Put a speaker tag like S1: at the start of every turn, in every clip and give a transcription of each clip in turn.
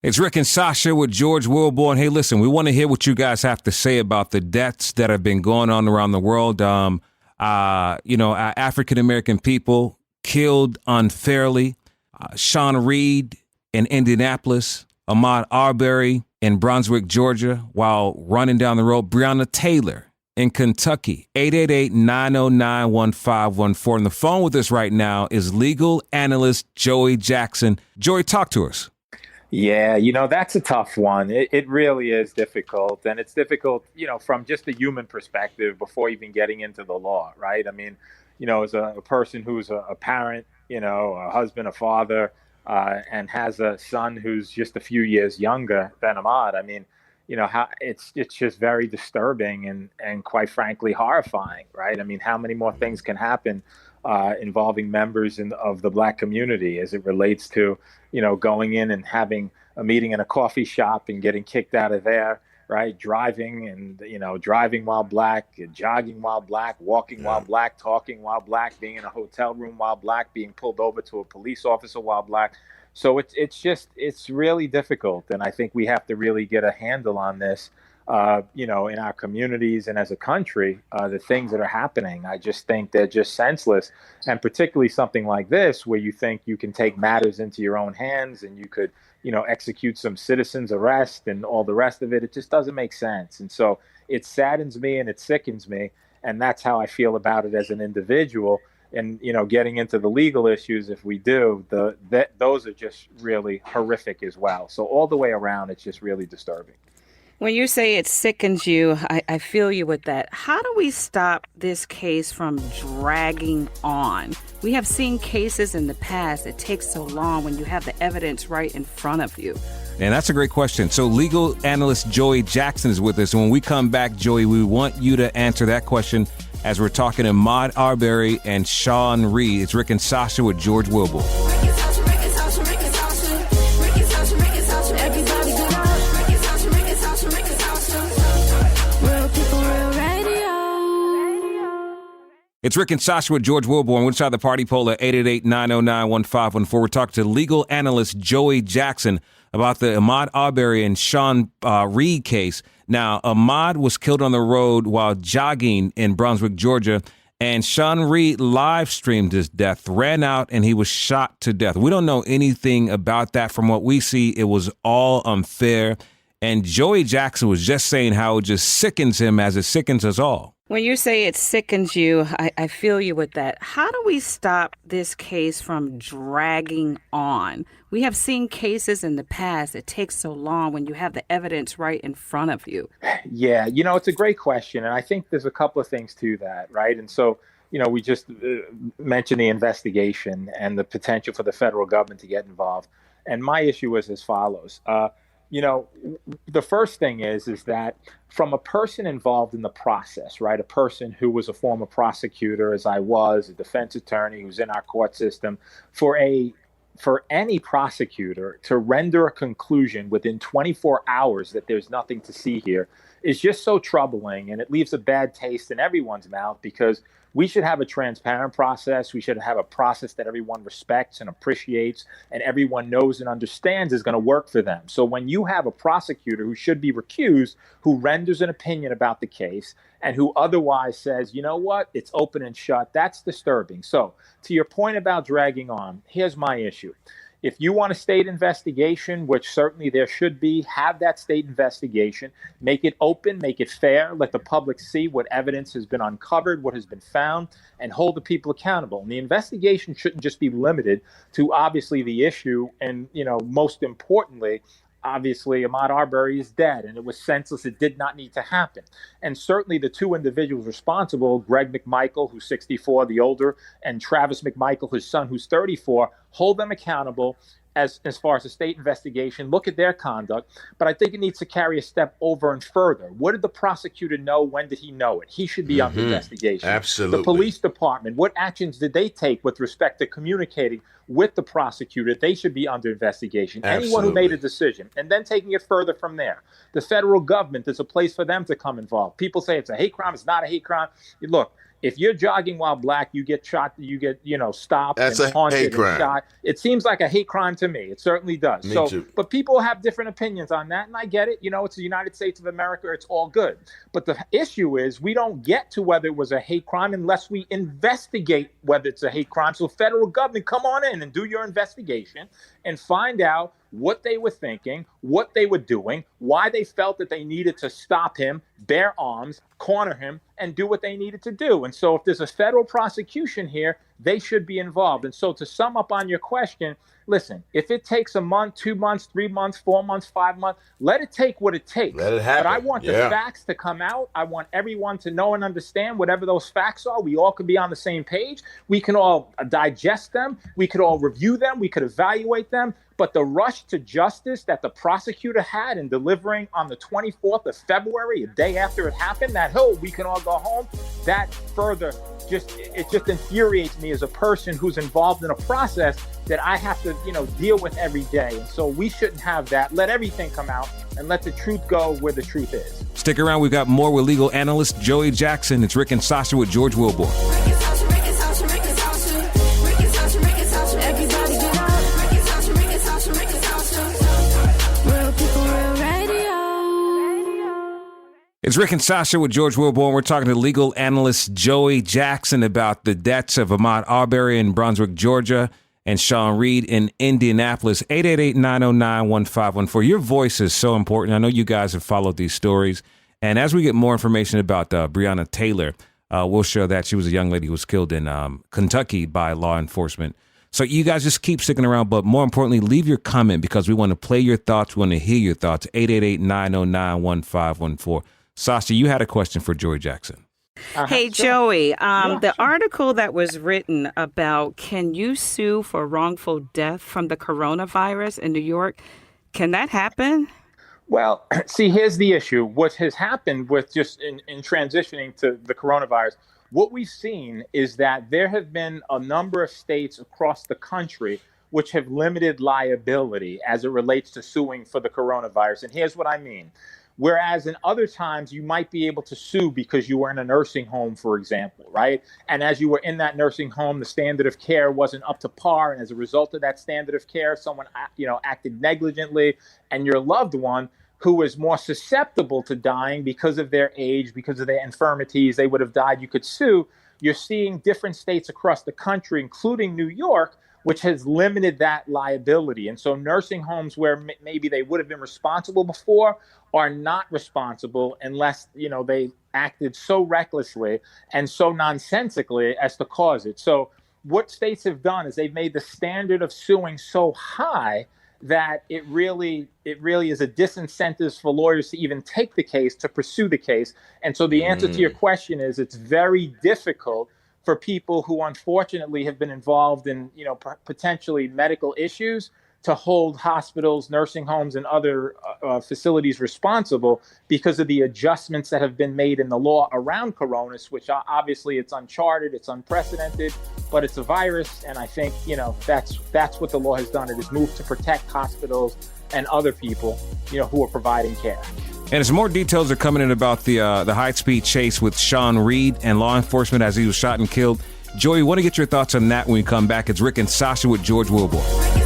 S1: It's Rick and Sasha with George Willborn. Hey, listen, we want to hear what you guys have to say about the deaths that have been going on around the world. African-American people killed unfairly. Sean Reed in Indianapolis, Ahmaud Arbery in Brunswick, Georgia, while running down the road. Breonna Taylor in Kentucky, 888-909-1514. On the phone with us right now is legal analyst Joey Jackson. Joey, talk to us.
S2: Yeah, that's a tough one. It really is difficult. And it's difficult, from just a human perspective before even getting into the law, right? I mean, as a person who's a parent, a husband, a father, and has a son who's just a few years younger than Ahmaud, I mean, how it's just very disturbing and quite frankly horrifying, right? I mean, how many more things can happen involving members of the Black community as it relates to, going in and having a meeting in a coffee shop and getting kicked out of there, right? Driving while Black, jogging while Black, walking while Black, talking while Black, being in a hotel room while Black, being pulled over to a police officer while Black. So it's really difficult. And I think we have to really get a handle on this, in our communities and as a country, the things that are happening. I just think they're just senseless. And particularly something like this, where you think you can take matters into your own hands and you could, execute some citizens arrest and all the rest of it. It just doesn't make sense. And so it saddens me and it sickens me. And that's how I feel about it as an individual. And, getting into the legal issues, if we do, those are just really horrific as well. So all the way around, it's just really disturbing.
S3: When you say it sickens you, I feel you with that. How do we stop this case from dragging on? We have seen cases in the past that take so long when you have the evidence right in front of you.
S1: And that's a great question. So legal analyst Joey Jackson is with us. And when we come back, Joey, we want you to answer that question as we're talking to Ahmaud Arbery and Sean Reed. It's Rick and Sasha with George Willborn. It's Rick and Sasha with George Willborn. We're inside the party poll at 888-909-1514. We're talking to legal analyst Joey Jackson about the Ahmaud Arbery and Sean Reed case. Now, Ahmaud was killed on the road while jogging in Brunswick, Georgia, and Sean Reed live streamed his death, ran out, and he was shot to death. We don't know anything about that. From what we see, it was all unfair. And Joey Jackson was just saying how it just sickens him as it sickens us all.
S3: When you say it sickens you, I feel you with that. How do we stop this case from dragging on? We have seen cases in the past that take so long when you have the evidence right in front of you.
S2: Yeah, it's a great question. And I think there's a couple of things to that, right? And so, we just mentioned the investigation and the potential for the federal government to get involved. And my issue is as follows. The first thing is that from a person involved in the process, right, a person who was a former prosecutor, as I was, a defense attorney who's in our court system, for any prosecutor to render a conclusion within 24 hours that there's nothing to see here is just so troubling, and it leaves a bad taste in everyone's mouth, because we should have a transparent process. We should have a process that everyone respects and appreciates and everyone knows and understands is going to work for them. So when you have a prosecutor who should be recused, who renders an opinion about the case and who otherwise says, you know what, it's open and shut, that's disturbing. So to your point about dragging on, here's my issue. If you want a state investigation, which certainly there should be, have that state investigation, make it open, make it fair, let the public see what evidence has been uncovered, what has been found, and hold the people accountable. And the investigation shouldn't just be limited to obviously the issue and, most importantly, obviously, Ahmaud Arbery is dead, and it was senseless. It did not need to happen. And certainly the two individuals responsible, Greg McMichael, who's 64, the older, and Travis McMichael, his son, who's 34, hold them accountable as far as the state investigation, look at their conduct. But I think it needs to carry a step over and further. What did the prosecutor know? When did he know it? He should be under investigation.
S4: Absolutely.
S2: The police department, what actions did they take with respect to communicating with the prosecutor? They should be under investigation.
S4: Absolutely.
S2: Anyone who made a decision, and then taking it further from there. The federal government, there's a place for them to come involved. People say it's a hate crime. It's not a hate crime. Look, if you're jogging while black, you get shot, you get, stopped
S4: That's
S2: and
S4: a
S2: haunted
S4: hate
S2: and
S4: crime.
S2: shot. It seems like a hate crime to me. It certainly does.
S4: Me too.
S2: But people have different opinions on that, and I get it. It's the United States of America. It's all good. But the issue is we don't get to whether it was a hate crime unless we investigate whether it's a hate crime. So federal government, come on in and do your investigation and find out what they were thinking, what they were doing, why they felt that they needed to stop him, bear arms, corner him, and do what they needed to do. And so if there's a federal prosecution here, they should be involved. And so to sum up on your question, listen, if it takes a month, 2 months, 3 months, 4 months, 5 months, let it take what it takes.
S4: Let it happen.
S2: But I want the facts to come out. I want everyone to know and understand whatever those facts are. We all can be on the same page. We can all digest them. We could all review them. We could evaluate them. But the rush to justice that the prosecutor had in delivering on the 24th of February, a day after it happened, that, we can all go home, that further just infuriates me as a person who's involved in a process that I have to, deal with every day. And so we shouldn't have that. Let everything come out and let the truth go where the truth is.
S1: Stick around. We've got more with legal analyst Joey Jackson. It's Rick and Sasha with George Willborn. It's Rick and Sasha with George Willborn. We're talking to legal analyst Joey Jackson about the deaths of Ahmaud Arbery in Brunswick, Georgia, and Sean Reed in Indianapolis. 888-909-1514. Your voice is so important. I know you guys have followed these stories. And as we get more information about Breonna Taylor, we'll show that she was a young lady who was killed in Kentucky by law enforcement. So you guys just keep sticking around, but more importantly, leave your comment because we want to play your thoughts. We want to hear your thoughts. 888-909-1514. Sasha, you had a question for Joey Jackson.
S3: Hey, Joey, the article that was written about can you sue for wrongful death from the coronavirus in New York, can that happen?
S2: Well, see, here's the issue. What has happened with just in transitioning to the coronavirus, what we've seen is that there have been a number of states across the country which have limited liability as it relates to suing for the coronavirus. And here's what I mean. Whereas in other times, you might be able to sue because you were in a nursing home, for example, right? And as you were in that nursing home, the standard of care wasn't up to par. And as a result of that standard of care, someone, acted negligently, and your loved one, who was more susceptible to dying because of their age, because of their infirmities, they would have died, you could sue. You're seeing different states across the country, including New York, which has limited that liability. And so nursing homes where maybe they would have been responsible before are not responsible unless, they acted so recklessly and so nonsensically as to cause it. So what states have done is they've made the standard of suing so high that it really is a disincentive for lawyers to even take the case, to pursue the case. And so the answer to your question is it's very difficult for people who unfortunately have been involved in, potentially medical issues to hold hospitals, nursing homes, and other facilities responsible because of the adjustments that have been made in the law around coronas, which obviously it's uncharted, it's unprecedented, but it's a virus. And I think, that's what the law has done. It has moved to protect hospitals and other people, who are providing care.
S1: And as more details are coming in about the high-speed chase with Sean Reed and law enforcement as he was shot and killed, Joey, want to get your thoughts on that when we come back. It's Rick and Sasha with George Willborn.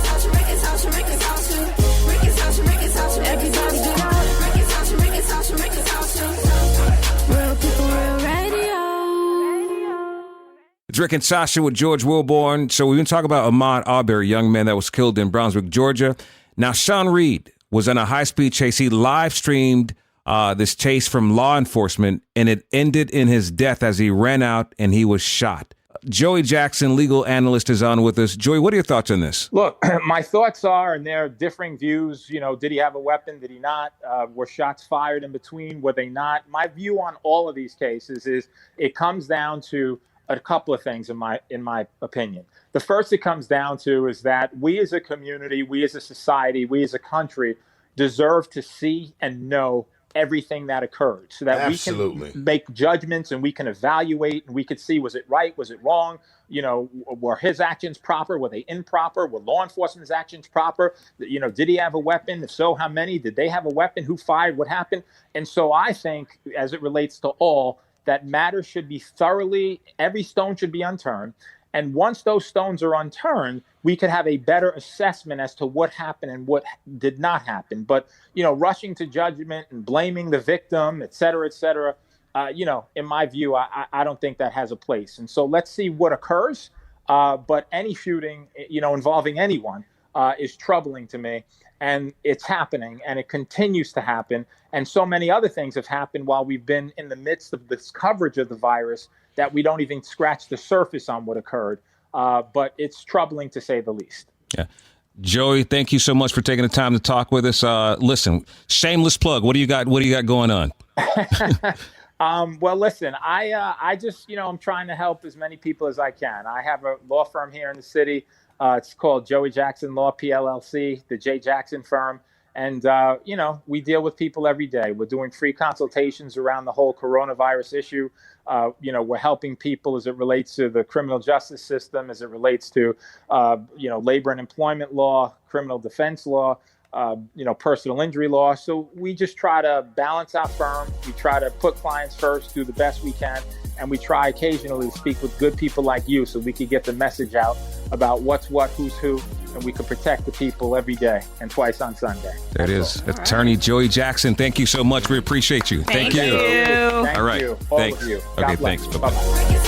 S1: It's Rick and Sasha with George Willborn. So we've been talking about Ahmaud Arbery, a young man that was killed in Brunswick, Georgia. Now, Sean Reed was in a high-speed chase. He live-streamed this chase from law enforcement, and it ended in his death as he ran out and he was shot. Joey Jackson, legal analyst, is on with us. Joey, what are your thoughts on this?
S2: Look, my thoughts are, and there are differing views, did he have a weapon? Did he not? Were shots fired in between? Were they not? My view on all of these cases is it comes down to a couple of things in my opinion. The first it comes down to is that we as a community, we as a society, we as a country deserve to see and know everything that occurred so that we can make judgments and we can evaluate and we could see, was it right? Was it wrong? Were his actions proper? Were they improper? Were law enforcement's actions proper? Did he have a weapon? If so, how many? Did they have a weapon? Who fired? What happened? And so I think as it relates to all, that matters should be every stone should be unturned. And once those stones are unturned, we could have a better assessment as to what happened and what did not happen. But, rushing to judgment and blaming the victim, et cetera, in my view, I don't think that has a place. And so let's see what occurs. But any shooting, involving anyone is troubling to me. And it's happening, and it continues to happen. And so many other things have happened while we've been in the midst of this coverage of the virus that we don't even scratch the surface on what occurred. But it's troubling to say the least.
S1: Yeah. Joey, thank you so much for taking the time to talk with us. Listen, shameless plug. What do you got going on?
S2: Well, listen, I just, I'm trying to help as many people as I can. I have a law firm here in the city. It's called Joey Jackson Law, PLLC, the J. Jackson firm. And, we deal with people every day. We're doing free consultations around the whole coronavirus issue. We're helping people as it relates to the criminal justice system, as it relates to, labor and employment law, criminal defense law, personal injury law. So we just try to balance our firm. We try to put clients first, do the best we can. And we try occasionally to speak with good people like you so we can get the message out about what's what, who's who, and we can protect the people every day and twice on Sunday.
S1: There it is. Attorney Joey Jackson, thank you so much. We appreciate you. Thank you.
S2: Thank
S1: All right.
S2: you. All
S1: thanks.
S2: of you.
S1: Okay, thanks. Bye-bye.